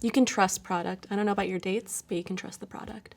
You can trust product. I don't know about your dates, but you can trust the product.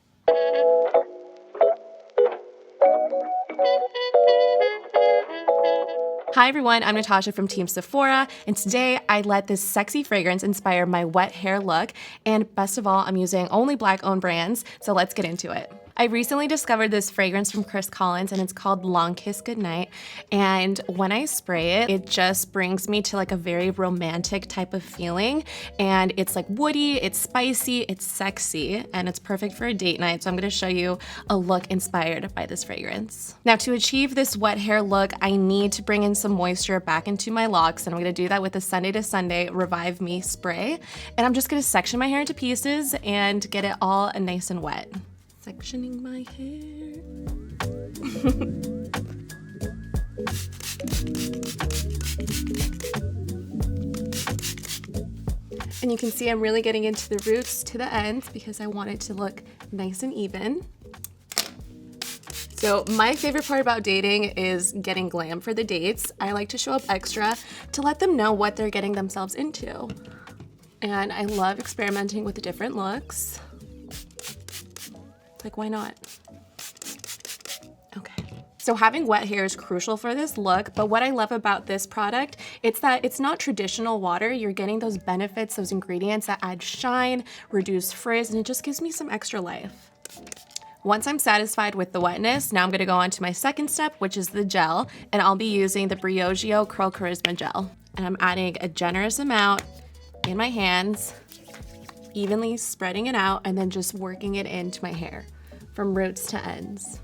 Hi everyone, I'm Natasha from Team Sephora, and today I let this sexy fragrance inspire my wet hair look, and best of all, I'm using only Black-owned brands, so let's get into it. I recently discovered this fragrance from Chris Collins, and it's called Long Kiss Goodnight, and when I spray it, it just brings me to like a very romantic type of feeling, and it's like woody, it's spicy, it's sexy, and it's perfect for a date night, so I'm gonna show you a look inspired by this fragrance. Now, to achieve this wet hair look, I need to bring in some moisture back into my locks, and I'm gonna do that with the Sunday to Sunday Revive Me spray, and I'm just gonna section my hair into pieces and get it all nice and wet. Sectioning my hair. And you can see I'm really getting into the roots to the ends because I want it to look nice and even. So my favorite part about dating is getting glam for the dates. I like to show up extra to let them know what they're getting themselves into. And I love experimenting with the different looks. Like, why not? Okay. So having wet hair is crucial for this look, but what I love about this product, it's that it's not traditional water. You're getting those benefits, those ingredients that add shine, reduce frizz, and it just gives me some extra life. Once I'm satisfied with the wetness, now I'm gonna go on to my second step, which is the gel, and I'll be using the Briogeo Curl Charisma Gel. And I'm adding a generous amount in my hands, evenly spreading it out, and then just working it into my hair from roots to ends.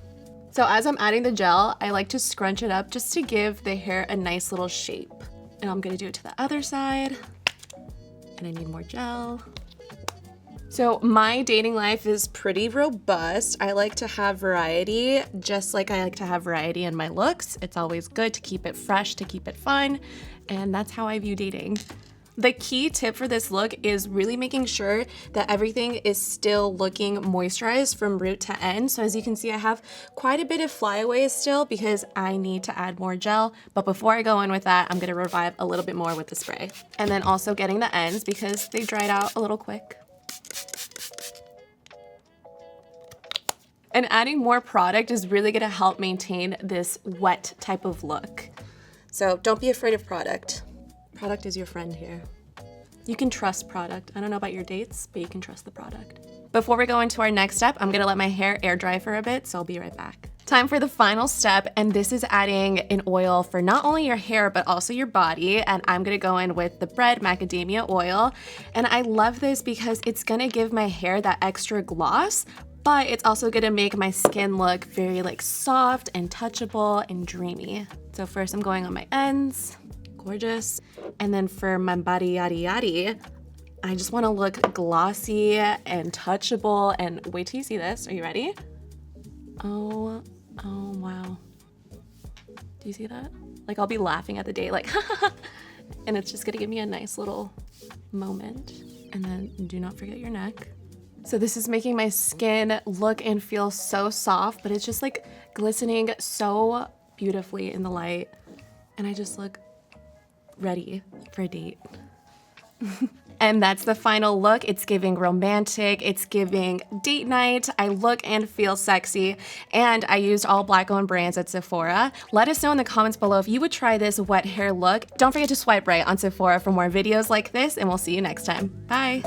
So as I'm adding the gel, I like to scrunch it up just to give the hair a nice little shape. And I'm gonna do it to the other side, and I need more gel. So my dating life is pretty robust. I like to have variety, just like I like to have variety in my looks. It's always good to keep it fresh, to keep it fun, and that's how I view dating. The key tip for this look is really making sure that everything is still looking moisturized from root to end. So as you can see, I have quite a bit of flyaways still because I need to add more gel. But before I go in with that, I'm gonna revive a little bit more with the spray. And then also getting the ends because they dried out a little quick. And adding more product is really gonna help maintain this wet type of look. So don't be afraid of product. Product is your friend here. You can trust product. I don't know about your dates, but you can trust the product. Before we go into our next step, I'm gonna let my hair air dry for a bit, so I'll be right back. Time for the final step, and this is adding an oil for not only your hair, but also your body, and I'm gonna go in with the Bread Macadamia Oil. And I love this because it's gonna give my hair that extra gloss, but it's also gonna make my skin look very like soft and touchable and dreamy. So first I'm going on my ends. Gorgeous. And then for my body yaddy yaddy, I just want to look glossy and touchable, and wait till you see this. Are you ready? Oh wow. Do you see that? Like I'll be laughing at the date like and it's just gonna give me a nice little moment. And then do not forget your neck. So this is making my skin look and feel so soft, but it's just like glistening so beautifully in the light. And I just look ready for a date. And that's the final look. It's giving romantic, it's giving date night. I look and feel sexy, and I used all Black-owned brands at Sephora. Let us know in the comments below if you would try this wet hair look. Don't forget to swipe right on Sephora for more videos like this, and we'll see you next time. Bye.